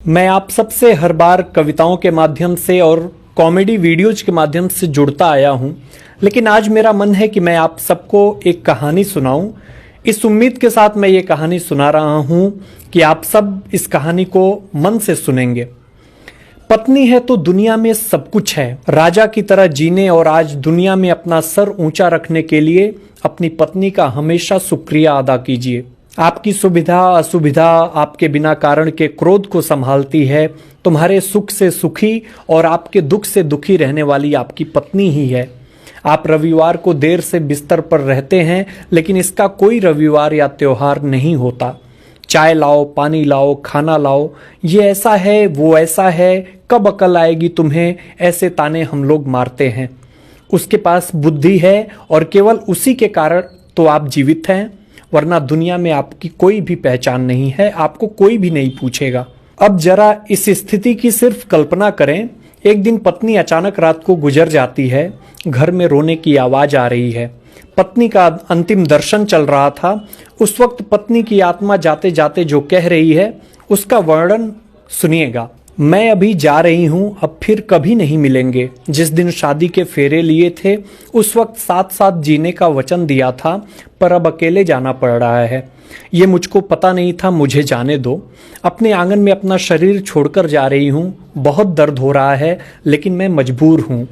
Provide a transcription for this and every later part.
मैं आप सबसे हर बार कविताओं के माध्यम से और कॉमेडी वीडियोज के माध्यम से जुड़ता आया हूं, लेकिन आज मेरा मन है कि मैं आप सबको एक कहानी सुनाऊं। इस उम्मीद के साथ मैं ये कहानी सुना रहा हूं कि आप सब इस कहानी को मन से सुनेंगे। पत्नी है तो दुनिया में सब कुछ है। राजा की तरह जीने और आज दुनिया में अपना सर ऊंचा रखने के लिए अपनी पत्नी का हमेशा शुक्रिया अदा कीजिए। आपकी सुविधा असुविधा, आपके बिना कारण के क्रोध को संभालती है। तुम्हारे सुख से सुखी और आपके दुख से दुखी रहने वाली आपकी पत्नी ही है। आप रविवार को देर से बिस्तर पर रहते हैं, लेकिन इसका कोई रविवार या त्योहार नहीं होता। चाय लाओ, पानी लाओ, खाना लाओ, ये ऐसा है, वो ऐसा है, कब अकल आएगी तुम्हें, ऐसे ताने हम लोग मारते हैं। उसके पास बुद्धि है और केवल उसी के कारण तो आप जीवित हैं, वरना दुनिया में आपकी कोई भी पहचान नहीं है, आपको कोई भी नहीं पूछेगा। अब जरा इस स्थिति की सिर्फ कल्पना करें। एक दिन पत्नी अचानक रात को गुजर जाती है। घर में रोने की आवाज आ रही है। पत्नी का अंतिम दर्शन चल रहा था। उस वक्त पत्नी की आत्मा जाते जाते जो कह रही है उसका वर्णन सुनिएगा। मैं अभी जा रही हूँ, अब फिर कभी नहीं मिलेंगे। जिस दिन शादी के फेरे लिए थे उस वक्त साथ साथ जीने का वचन दिया था, पर अब अकेले जाना पड़ रहा है। ये मुझको पता नहीं था, मुझे जाने दो। अपने आंगन में अपना शरीर छोड़कर जा रही हूँ। बहुत दर्द हो रहा है, लेकिन मैं मजबूर हूँ।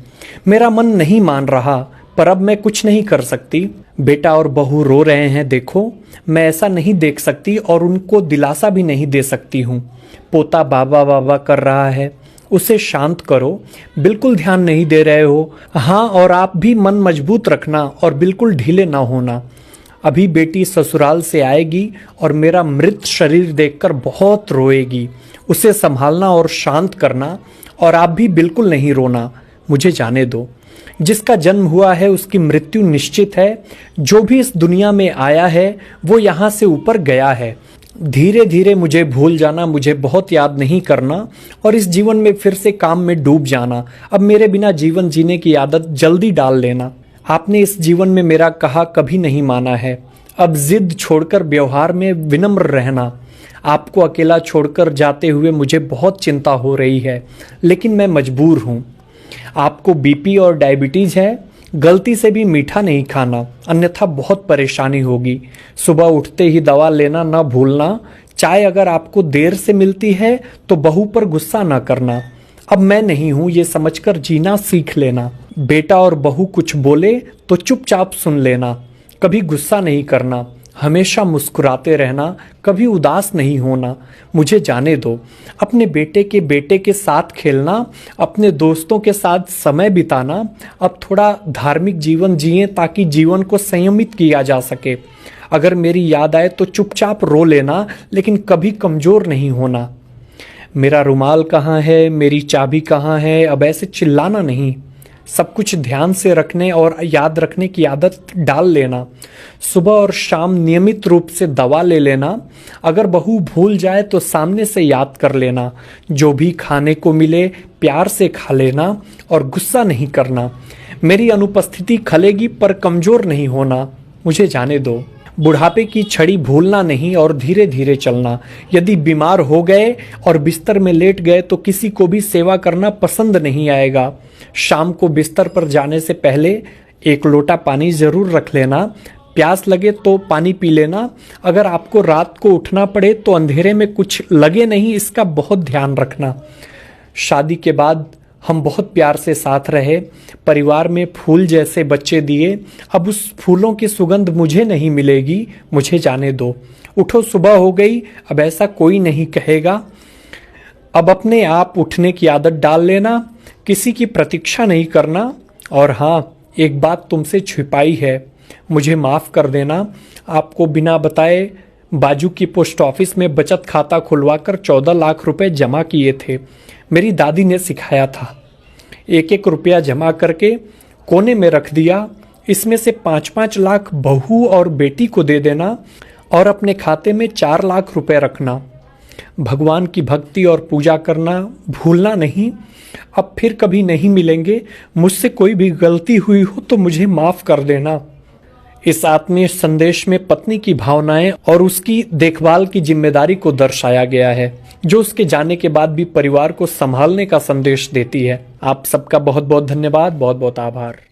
मेरा मन नहीं मान रहा, पर अब मैं कुछ नहीं कर सकती। बेटा और बहू रो रहे हैं, देखो। मैं ऐसा नहीं देख सकती और उनको दिलासा भी नहीं दे सकती हूँ। पोता बाबा बाबा कर रहा है, उसे शांत करो। बिल्कुल ध्यान नहीं दे रहे हो। हाँ, और आप भी मन मजबूत रखना और बिल्कुल ढीले ना होना। अभी बेटी ससुराल से आएगी और मेरा मृत शरीर देखकर बहुत रोएगी। उसे संभालना और शांत करना, और आप भी बिल्कुल नहीं रोना। मुझे जाने दो। जिसका जन्म हुआ है उसकी मृत्यु निश्चित है। जो भी इस दुनिया में आया है वो यहाँ से ऊपर गया है। धीरे धीरे मुझे भूल जाना, मुझे बहुत याद नहीं करना और इस जीवन में फिर से काम में डूब जाना। अब मेरे बिना जीवन जीने की आदत जल्दी डाल लेना। आपने इस जीवन में मेरा कहा कभी नहीं माना है। अब जिद छोड़कर व्यवहार में विनम्र रहना। आपको अकेला छोड़कर जाते हुए मुझे बहुत चिंता हो रही है, लेकिन मैं मजबूर हूँ। आपको बीपी और डायबिटीज है, गलती से भी मीठा नहीं खाना, अन्यथा बहुत परेशानी होगी। सुबह उठते ही दवा लेना ना भूलना। चाय अगर आपको देर से मिलती है तो बहू पर गुस्सा ना करना। अब मैं नहीं हूं ये समझकर जीना सीख लेना। बेटा और बहू कुछ बोले तो चुपचाप सुन लेना। कभी गुस्सा नहीं करना, हमेशा मुस्कुराते रहना, कभी उदास नहीं होना। मुझे जाने दो। अपने बेटे के साथ खेलना, अपने दोस्तों के साथ समय बिताना। अब थोड़ा धार्मिक जीवन जिए ताकि जीवन को संयमित किया जा सके। अगर मेरी याद आए तो चुपचाप रो लेना, लेकिन कभी कमजोर नहीं होना। मेरा रुमाल कहाँ है, मेरी चाबी कहाँ है, अब ऐसे चिल्लाना नहीं। सब कुछ ध्यान से रखने और याद रखने की आदत डाल लेना। सुबह और शाम नियमित रूप से दवा ले लेना। अगर बहू भूल जाए तो सामने से याद कर लेना। जो भी खाने को मिले प्यार से खा लेना और गुस्सा नहीं करना। मेरी अनुपस्थिति खलेगी पर कमजोर नहीं होना। मुझे जाने दो। बुढ़ापे की छड़ी भूलना नहीं और धीरे धीरे चलना। यदि बीमार हो गए और बिस्तर में लेट गए तो किसी को भी सेवा करना पसंद नहीं आएगा। शाम को बिस्तर पर जाने से पहले एक लोटा पानी जरूर रख लेना। प्यास लगे तो पानी पी लेना। अगर आपको रात को उठना पड़े तो अंधेरे में कुछ लगे नहीं, इसका बहुत ध्यान रखना। शादी के बाद हम बहुत प्यार से साथ रहे, परिवार में फूल जैसे बच्चे दिए। अब उस फूलों की सुगंध मुझे नहीं मिलेगी। मुझे जाने दो। उठो, सुबह हो गई, अब ऐसा कोई नहीं कहेगा। अब अपने आप उठने की आदत डाल लेना, किसी की प्रतीक्षा नहीं करना। और हाँ, एक बात तुमसे छिपाई है, मुझे माफ कर देना। आपको बिना बताए बाजू की पोस्ट ऑफिस में बचत खाता खुलवाकर 14 लाख रुपए जमा किए थे। मेरी दादी ने सिखाया था। एक एक रुपया जमा करके कोने में रख दिया। इसमें से 5-5 लाख बहू और बेटी को दे देना और अपने खाते में 4 लाख रुपए रखना। भगवान की भक्ति और पूजा करना भूलना नहीं। अब फिर कभी नहीं मिलेंगे। मुझसे कोई भी गलती हुई हो तो मुझे माफ कर देना। इस आत्मीय संदेश में पत्नी की भावनाएं और उसकी देखभाल की जिम्मेदारी को दर्शाया गया है, जो उसके जाने के बाद भी परिवार को संभालने का संदेश देती है। आप सबका बहुत बहुत धन्यवाद, बहुत बहुत आभार।